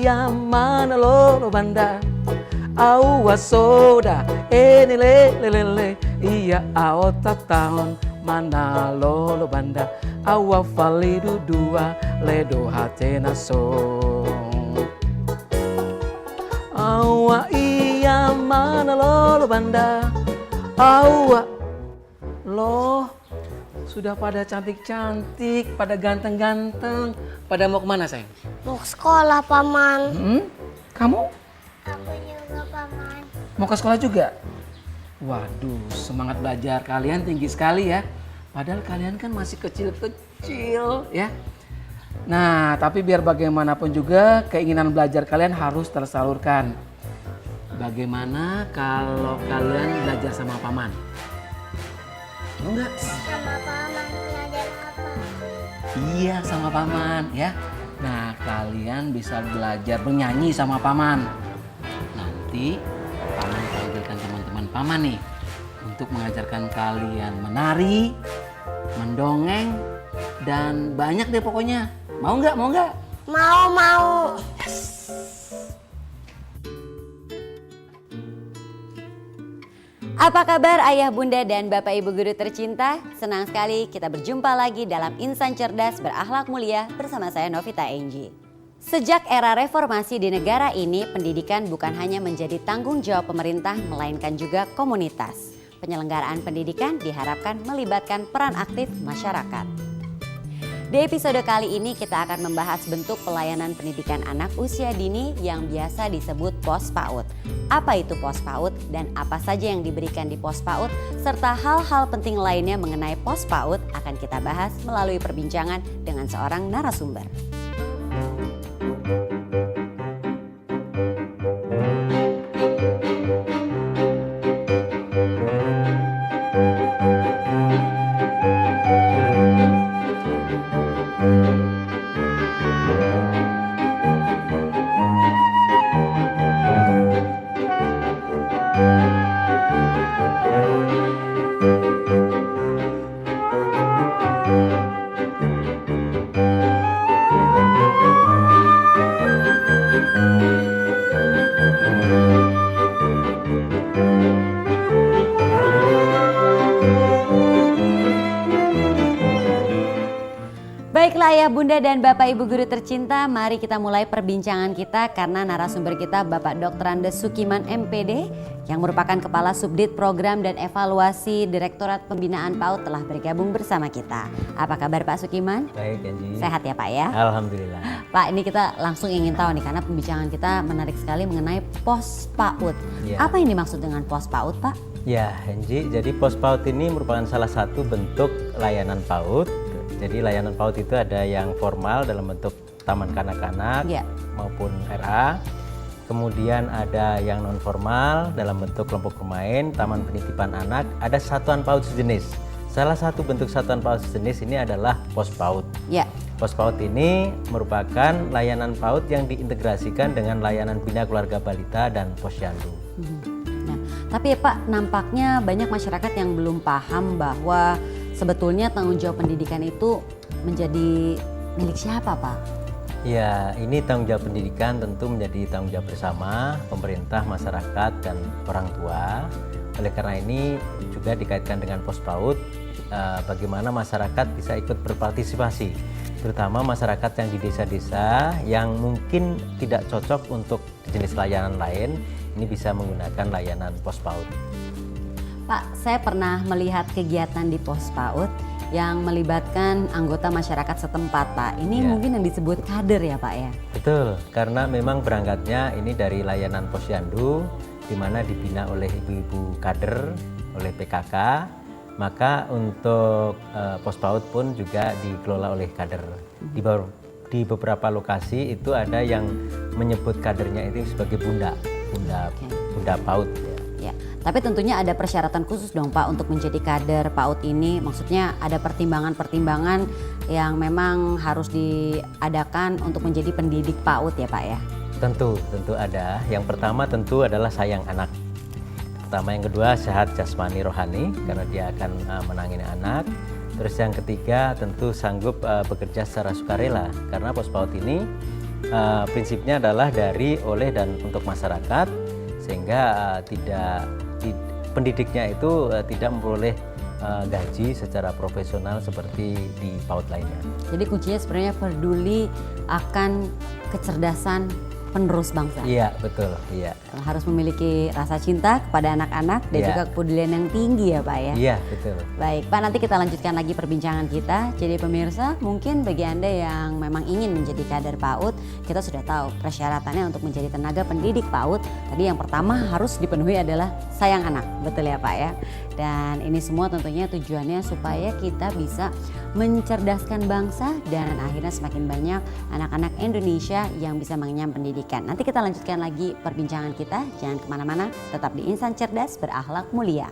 iya mana lolo banda awa soda ene le iya aota tahun mana lolo banda awa falidu dua ledo hatena song awa iya mana lolo banda awa loh sudah pada cantik-cantik, pada ganteng-ganteng. Pada mau kemana sayang? Mau ke sekolah, Paman. Kamu? Aku juga, Paman. Mau ke sekolah juga? Waduh, semangat belajar kalian tinggi sekali ya. Padahal kalian kan masih kecil-kecil ya. Nah, tapi biar bagaimanapun juga keinginan belajar kalian harus tersalurkan. Bagaimana kalau kalian belajar sama paman? Mau nggak? Sama Paman belajar apa? Iya, sama paman ya. Nah, kalian bisa belajar bernyanyi sama paman. Nanti paman panggilkan teman-teman paman nih untuk mengajarkan kalian menari, mendongeng, dan banyak deh pokoknya. Mau nggak? Mau nggak? Mau. Apa kabar ayah bunda dan bapak ibu guru tercinta? Senang sekali kita berjumpa lagi dalam Insan Cerdas Berakhlak Mulia bersama saya Novita Enji. Sejak era reformasi di negara ini, pendidikan bukan hanya menjadi tanggung jawab pemerintah melainkan juga komunitas. Penyelenggaraan pendidikan diharapkan melibatkan peran aktif masyarakat. Di episode kali ini kita akan membahas bentuk pelayanan pendidikan anak usia dini yang biasa disebut pos PAUD. Apa itu pos PAUD dan apa saja yang diberikan di pos PAUD serta hal-hal penting lainnya mengenai pos PAUD akan kita bahas melalui perbincangan dengan seorang narasumber. Baiklah ayah bunda dan bapak ibu guru tercinta, mari kita mulai perbincangan kita karena narasumber kita Bapak Dr. Andes Sukiman MPD yang merupakan Kepala Subdit Program dan Evaluasi Direktorat Pembinaan PAUD telah bergabung bersama kita. Apa kabar Pak Sukiman? Baik Enji. Sehat ya Pak ya? Alhamdulillah. Pak, ini kita langsung ingin tahu nih karena pembincangan kita menarik sekali mengenai pos PAUD. Ya. Apa yang dimaksud dengan pos PAUD Pak? Ya Enji, jadi pos PAUD ini merupakan salah satu bentuk layanan PAUD. Jadi layanan PAUD itu ada yang formal dalam bentuk taman kanak-kanak maupun RA. Kemudian ada yang non formal dalam bentuk kelompok bermain, taman penitipan anak, ada satuan PAUD sejenis. Salah satu bentuk satuan PAUD sejenis ini adalah pos PAUD. Pos PAUD ini merupakan layanan PAUD yang diintegrasikan dengan layanan bina keluarga balita dan posyandu. Nah, tapi ya Pak, nampaknya banyak masyarakat yang belum paham bahwa sebetulnya tanggung jawab pendidikan itu menjadi milik siapa Pak? Ya, ini tanggung jawab pendidikan tentu menjadi tanggung jawab bersama pemerintah, masyarakat, dan orang tua. Oleh karena ini juga dikaitkan dengan pos PAUD, bagaimana masyarakat bisa ikut berpartisipasi, terutama masyarakat yang di desa-desa yang mungkin tidak cocok untuk jenis layanan lain, ini bisa menggunakan layanan pos PAUD. Pak, saya pernah melihat kegiatan di pos PAUD yang melibatkan anggota masyarakat setempat Pak. Ini mungkin yang disebut kader ya Pak ya? Betul, karena memang berangkatnya ini dari layanan posyandu di mana dibina oleh ibu-ibu kader, oleh PKK. Maka untuk pos PAUD pun juga dikelola oleh kader. Di beberapa lokasi itu ada yang menyebut kadernya itu sebagai bunda PAUD. Ya, tapi tentunya ada persyaratan khusus dong Pak untuk menjadi kader PAUD ini. Maksudnya ada pertimbangan-pertimbangan yang memang harus diadakan untuk menjadi pendidik PAUD ya Pak ya? Tentu ada. Yang pertama tentu adalah sayang anak. Yang kedua sehat jasmani rohani karena dia akan menangani anak. Terus yang ketiga tentu sanggup bekerja secara sukarela karena pos PAUD ini prinsipnya adalah dari, oleh, dan untuk masyarakat, sehingga pendidiknya itu tidak memperoleh gaji secara profesional seperti di PAUD lainnya. Jadi kuncinya sebenarnya peduli akan kecerdasan penerus bangsa. Iya, betul. Iya. Harus memiliki rasa cinta kepada anak-anak dan juga kepedulian yang tinggi ya Pak ya. Iya, betul. Baik Pak, nanti kita lanjutkan lagi perbincangan kita. Jadi pemirsa, mungkin bagi Anda yang memang ingin menjadi kader PAUD, kita sudah tahu persyaratannya untuk menjadi tenaga pendidik PAUD. Tadi yang pertama harus dipenuhi adalah sayang anak, betul ya Pak ya. Dan ini semua tentunya tujuannya supaya kita bisa mencerdaskan bangsa dan akhirnya semakin banyak anak-anak Indonesia yang bisa mengenyam pendidikan. Nanti kita lanjutkan lagi perbincangan kita, jangan kemana-mana, tetap di Insan Cerdas Berakhlak Mulia.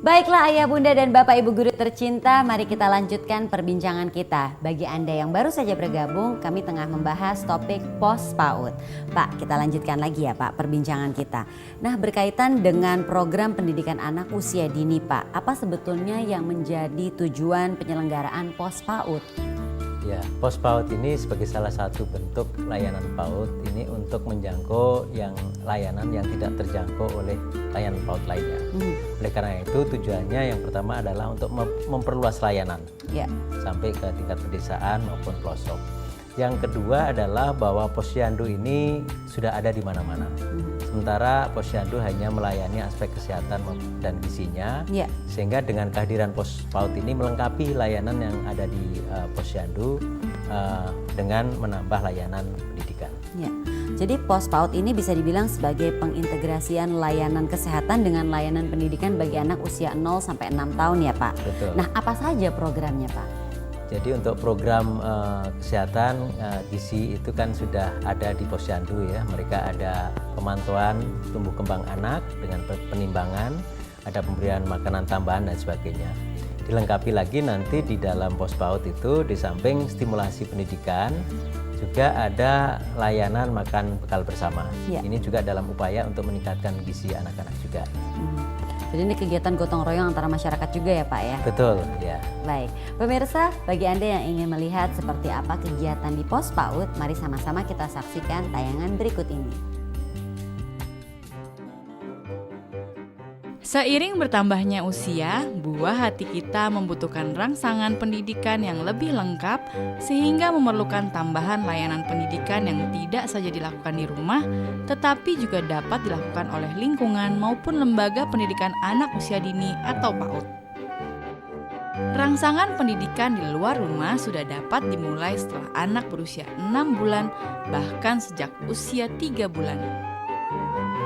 Baiklah ayah bunda dan bapak ibu guru tercinta, mari kita lanjutkan perbincangan kita. Bagi Anda yang baru saja bergabung, kami tengah membahas topik pos PAUD. Pak, kita lanjutkan lagi ya Pak perbincangan kita. Nah, berkaitan dengan program pendidikan anak usia dini Pak, apa sebetulnya yang menjadi tujuan penyelenggaraan pos PAUD? Ya, pos PAUD ini sebagai salah satu bentuk layanan PAUD ini untuk menjangkau layanan yang tidak terjangkau oleh layanan PAUD lainnya. Oleh karena itu tujuannya yang pertama adalah untuk memperluas layanan sampai ke tingkat pedesaan maupun pelosok. Yang kedua adalah bahwa posyandu ini sudah ada di mana-mana. Sementara posyandu hanya melayani aspek kesehatan dan gizinya, sehingga dengan kehadiran pos PAUD ini melengkapi layanan yang ada di posyandu dengan menambah layanan pendidikan. Jadi pos PAUD ini bisa dibilang sebagai pengintegrasian layanan kesehatan dengan layanan pendidikan bagi anak usia 0 sampai 6 tahun ya Pak. Betul. Nah, apa saja programnya Pak? Jadi untuk program kesehatan gizi itu kan sudah ada di posyandu ya. Mereka ada pemantauan tumbuh kembang anak dengan penimbangan, ada pemberian makanan tambahan dan sebagainya. Dilengkapi lagi nanti di dalam pos PAUD itu di samping stimulasi pendidikan juga ada layanan makan bekal bersama. Ini juga dalam upaya untuk meningkatkan gizi anak-anak juga. Jadi ini kegiatan gotong royong antara masyarakat juga ya Pak ya? Betul, ya. Baik, pemirsa, bagi Anda yang ingin melihat seperti apa kegiatan di pos PAUD, mari sama-sama kita saksikan tayangan berikut ini. Seiring bertambahnya usia, buah hati kita membutuhkan rangsangan pendidikan yang lebih lengkap sehingga memerlukan tambahan layanan pendidikan yang tidak saja dilakukan di rumah, tetapi juga dapat dilakukan oleh lingkungan maupun lembaga pendidikan anak usia dini atau PAUD. Rangsangan pendidikan di luar rumah sudah dapat dimulai setelah anak berusia 6 bulan, bahkan sejak usia 3 bulan.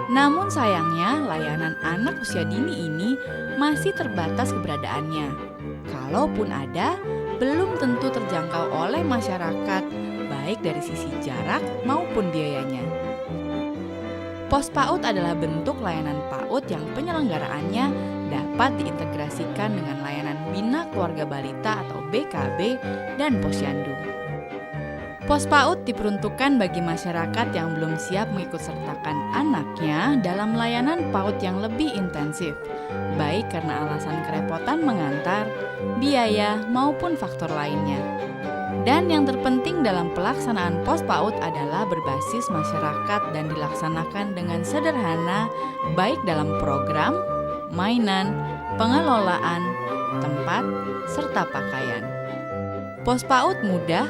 Namun sayangnya layanan anak usia dini ini masih terbatas keberadaannya. Kalaupun ada, belum tentu terjangkau oleh masyarakat, baik dari sisi jarak maupun biayanya. Pos PAUD adalah bentuk layanan PAUD yang penyelenggaraannya dapat diintegrasikan dengan layanan Bina Keluarga Balita atau BKB dan posyandu. Pos PAUD diperuntukkan bagi masyarakat yang belum siap mengikutsertakan anaknya dalam layanan PAUD yang lebih intensif, baik karena alasan kerepotan mengantar, biaya, maupun faktor lainnya. Dan yang terpenting dalam pelaksanaan pos PAUD adalah berbasis masyarakat dan dilaksanakan dengan sederhana, baik dalam program, mainan, pengelolaan, tempat, serta pakaian. Pos PAUD mudah,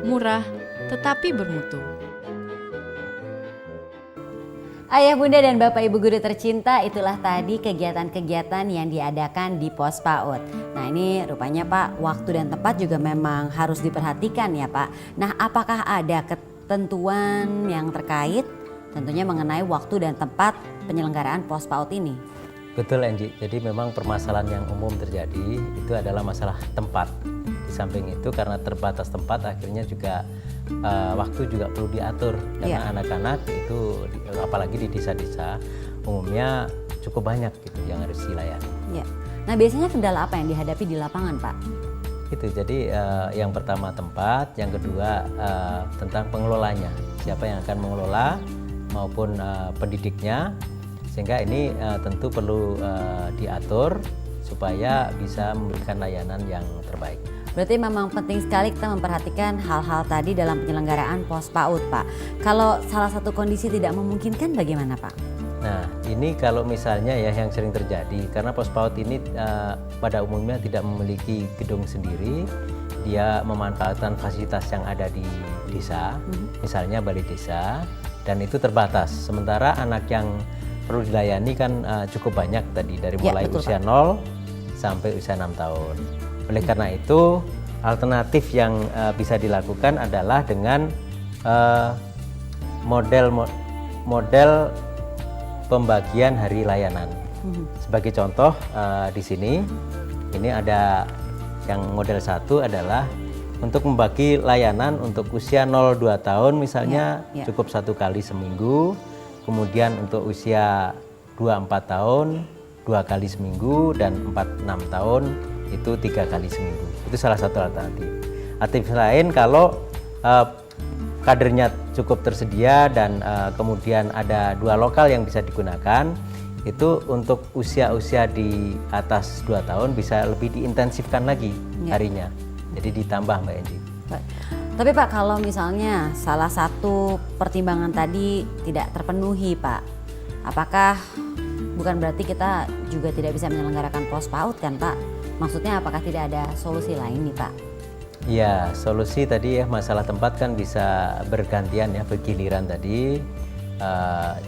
murah, tetapi bermutu. Ayah, bunda, dan bapak ibu guru tercinta, itulah tadi kegiatan-kegiatan yang diadakan di pos PAUD. Nah ini rupanya Pak, waktu dan tempat juga memang harus diperhatikan ya Pak. Nah apakah ada ketentuan yang terkait tentunya mengenai waktu dan tempat penyelenggaraan pos PAUD ini? Betul Angie, jadi memang permasalahan yang umum terjadi itu adalah masalah tempat. Di samping itu karena terbatas tempat akhirnya juga waktu juga perlu diatur karena anak-anak itu apalagi di desa-desa umumnya cukup banyak gitu yang harus dilayani. Nah biasanya kendala apa yang dihadapi di lapangan Pak? Itu jadi yang pertama tempat, yang kedua tentang pengelolanya, siapa yang akan mengelola maupun pendidiknya, sehingga ini tentu perlu diatur supaya bisa memberikan layanan yang terbaik. Berarti memang penting sekali kita memperhatikan hal-hal tadi dalam penyelenggaraan pos PAUD, Pak. Kalau salah satu kondisi tidak memungkinkan bagaimana, Pak? Nah, ini kalau misalnya ya yang sering terjadi, karena pos PAUD ini pada umumnya tidak memiliki gedung sendiri, dia memanfaatkan fasilitas yang ada di desa, misalnya balai desa, dan itu terbatas. Sementara anak yang perlu dilayani kan cukup banyak tadi, dari mulai betul, usia 0 sampai usia 6 tahun. Oleh karena itu, alternatif yang bisa dilakukan adalah dengan model pembagian hari layanan. Sebagai contoh di sini, ini ada yang model 1 adalah untuk membagi layanan untuk usia 0-2 tahun misalnya cukup 1 kali seminggu, kemudian untuk usia 2-4 tahun 2 kali seminggu, dan 4-6 tahun itu 3 kali seminggu. Itu salah satu alternatif. Alternatif lain kalau kadernya cukup tersedia dan kemudian ada 2 lokal yang bisa digunakan, itu untuk usia-usia di atas 2 tahun bisa lebih diintensifkan lagi harinya. Jadi ditambah, Mbak Enji. Tapi Pak, kalau misalnya salah satu pertimbangan tadi tidak terpenuhi, Pak, apakah bukan berarti kita juga tidak bisa menyelenggarakan pos PAUD kan, Pak? Maksudnya apakah tidak ada solusi lain nih, Pak? Ya, solusi tadi ya, masalah tempat kan bisa bergantian ya, bergiliran tadi.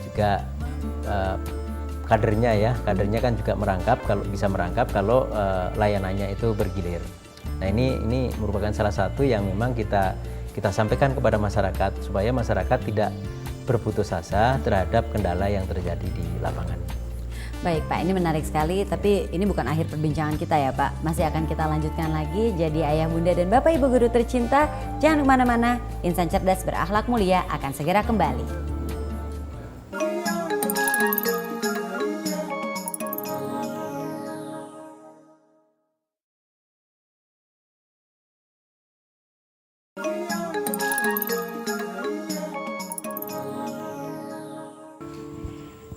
Juga kadernya kan juga merangkap, kalau bisa merangkap kalau layanannya itu bergilir. Nah, ini merupakan salah satu yang memang kita sampaikan kepada masyarakat supaya masyarakat tidak berputus asa terhadap kendala yang terjadi di lapangan. Baik Pak, ini menarik sekali, tapi ini bukan akhir perbincangan kita ya Pak. Masih akan kita lanjutkan lagi. Jadi ayah, bunda, dan bapak ibu guru tercinta, jangan kemana-mana. Insan Cerdas Berakhlak Mulia akan segera kembali.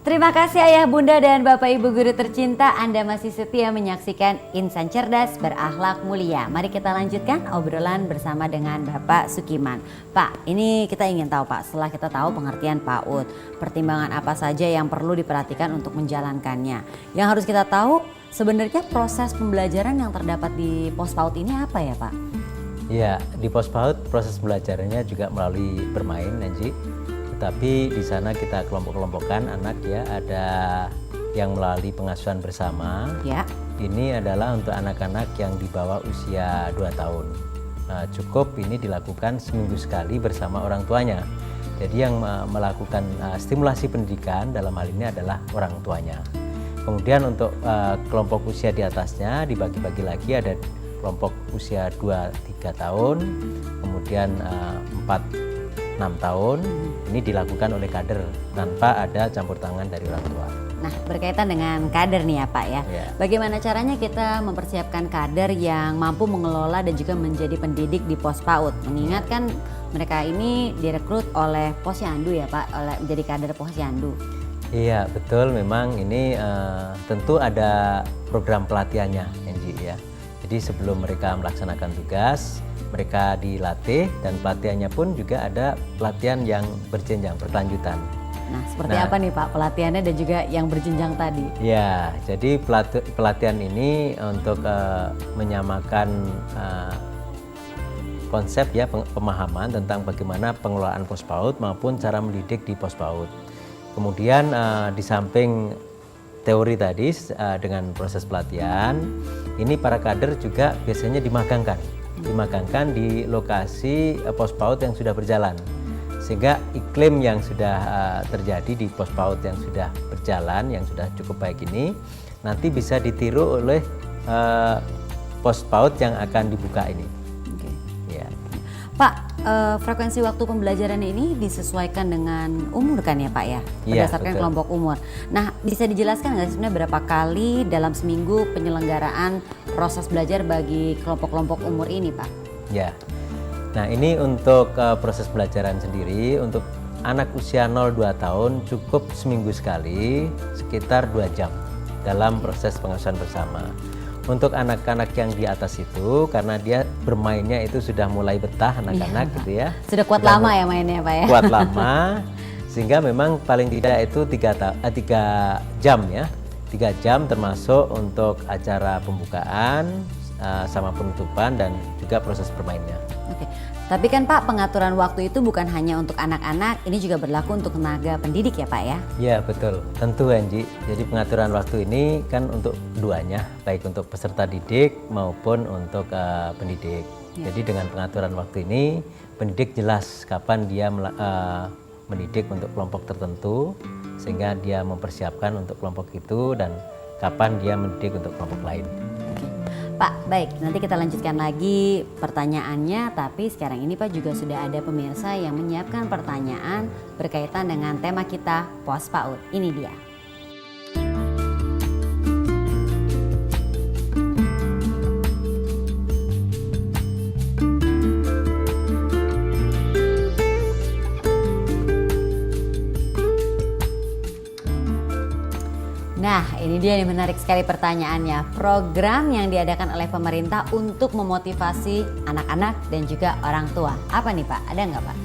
Terima kasih ayah, bunda, dan bapak ibu guru tercinta. Anda masih setia menyaksikan Insan Cerdas Berakhlak Mulia. Mari kita lanjutkan obrolan bersama dengan Bapak Sukiman. Pak, ini kita ingin tahu Pak, setelah kita tahu pengertian PAUD, pertimbangan apa saja yang perlu diperhatikan untuk menjalankannya. Yang harus kita tahu sebenarnya proses pembelajaran yang terdapat di pos PAUD ini apa ya Pak? Ya, di pos PAUD proses belajarannya juga melalui bermain, Nanji. Tapi di sana kita kelompok-kelompokkan anak ya, ada yang melalui pengasuhan bersama. Ya. Ini adalah untuk anak-anak yang di bawah usia 2 tahun. Cukup ini dilakukan seminggu sekali bersama orang tuanya. Jadi yang melakukan stimulasi pendidikan dalam hal ini adalah orang tuanya. Kemudian untuk kelompok usia di atasnya dibagi-bagi lagi, ada kelompok usia 2-3 tahun, kemudian 4-6 tahun, ini dilakukan oleh kader tanpa ada campur tangan dari orang tua. Nah, berkaitan dengan kader nih ya Pak ya. Bagaimana caranya kita mempersiapkan kader yang mampu mengelola dan juga menjadi pendidik di pos PAUD? Mengingat kan mereka ini direkrut oleh Posyandu ya Pak, oleh menjadi kader Posyandu. Iya betul, memang ini tentu ada program pelatihannya Enji ya. Jadi sebelum mereka melaksanakan tugas, mereka dilatih, dan pelatihannya pun juga ada pelatihan yang berjenjang, berkelanjutan. Nah, seperti apa nih Pak pelatihannya dan juga yang berjenjang tadi? Ya, jadi pelatihan ini untuk menyamakan konsep ya, pemahaman tentang bagaimana pengelolaan pos PAUD maupun cara mendidik di pos PAUD. Kemudian di samping teori tadi dengan proses pelatihan, ini para kader juga biasanya dimagangkan di lokasi pos PAUD yang sudah berjalan. Sehingga iklim yang sudah terjadi di pos PAUD yang sudah berjalan, yang sudah cukup baik ini, nanti bisa ditiru oleh pos PAUD yang akan dibuka ini. Okay. Ya. Pak, frekuensi waktu pembelajaran ini disesuaikan dengan umur kan ya Pak ya? Berdasarkan kelompok umur. Nah, bisa dijelaskan nggak sebenarnya berapa kali dalam seminggu penyelenggaraan proses belajar bagi kelompok-kelompok umur ini, Pak? Ya. Nah, ini untuk proses pelajaran sendiri untuk anak usia 0-2 tahun cukup seminggu sekali sekitar 2 jam dalam proses pengasuhan bersama. Untuk anak-anak yang di atas itu karena dia bermainnya itu sudah mulai betah anak-anak gitu ya. Sudah kuat lama ya mainnya, Pak ya. Kuat lama sehingga memang paling tidak itu 3 jam ya. 3 jam termasuk untuk acara pembukaan sama penutupan dan juga proses bermainnya. Oke. Tapi kan Pak, pengaturan waktu itu bukan hanya untuk anak-anak, ini juga berlaku untuk tenaga pendidik ya Pak ya? Ya betul, tentu Anji. Jadi pengaturan waktu ini kan untuk keduanya, baik untuk peserta didik maupun untuk pendidik. Ya. Jadi dengan pengaturan waktu ini, pendidik jelas kapan dia mendidik untuk kelompok tertentu, sehingga dia mempersiapkan untuk kelompok itu dan kapan dia mendidik untuk kelompok lain. Pak, baik, nanti kita lanjutkan lagi pertanyaannya, tapi sekarang ini Pak juga sudah ada pemirsa yang menyiapkan pertanyaan berkaitan dengan tema kita Pos PAUD. Ini dia. Nah, ini dia nih, menarik sekali pertanyaannya. Program yang diadakan oleh pemerintah untuk memotivasi anak-anak dan juga orang tua. Apa nih Pak? Ada nggak Pak?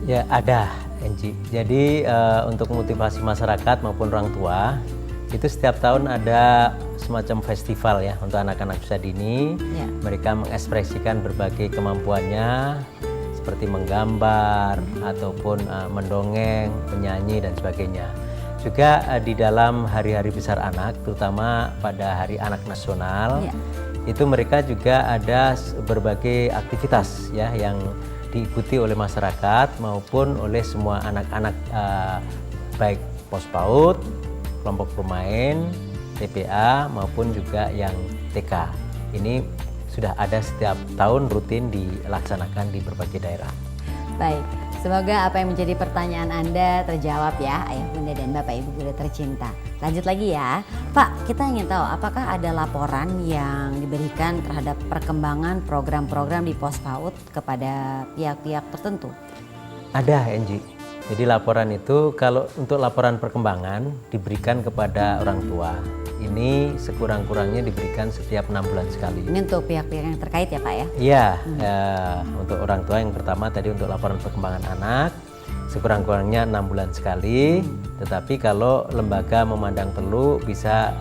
Ya ada, Enji. Jadi untuk motivasi masyarakat maupun orang tua, itu setiap tahun ada semacam festival ya untuk anak-anak usia dini. Ya. Mereka mengekspresikan berbagai kemampuannya, seperti menggambar, ataupun mendongeng, menyanyi, dan sebagainya. Juga di dalam hari-hari besar anak, terutama pada Hari Anak Nasional, itu mereka juga ada berbagai aktivitas ya yang diikuti oleh masyarakat maupun oleh semua anak-anak baik pos PAUD, kelompok bermain, TPA maupun juga yang TK. Ini sudah ada setiap tahun rutin dilaksanakan di berbagai daerah. Baik. Semoga apa yang menjadi pertanyaan Anda terjawab ya, Ayah Bunda dan Bapak Ibu guru tercinta. Lanjut lagi ya, Pak, kita ingin tahu apakah ada laporan yang diberikan terhadap perkembangan program-program di Pos PAUD kepada pihak-pihak tertentu? Ada, Enji. Jadi laporan itu kalau untuk laporan perkembangan diberikan kepada orang tua. Ini sekurang-kurangnya diberikan setiap 6 bulan sekali. Ini untuk pihak-pihak yang terkait ya Pak ya? Iya, untuk orang tua yang pertama tadi untuk laporan perkembangan anak, sekurang-kurangnya 6 bulan sekali. Tetapi kalau lembaga memandang perlu bisa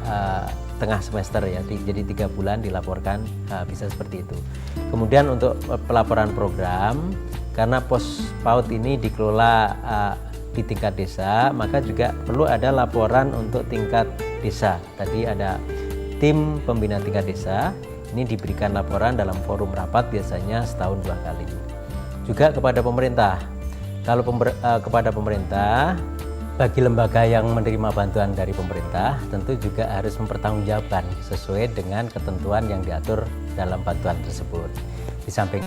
tengah semester ya, jadi 3 bulan dilaporkan, bisa seperti itu. Kemudian untuk pelaporan program, karena Pos PAUD ini dikelola di tingkat desa, maka juga perlu ada laporan untuk tingkat desa. Tadi ada tim pembina tingkat desa, ini diberikan laporan dalam forum rapat biasanya setahun 2 kali. Juga kepada pemerintah. Kalau kepada pemerintah, bagi lembaga yang menerima bantuan dari pemerintah, tentu juga harus mempertanggungjawabkan sesuai dengan ketentuan yang diatur dalam bantuan tersebut. Di samping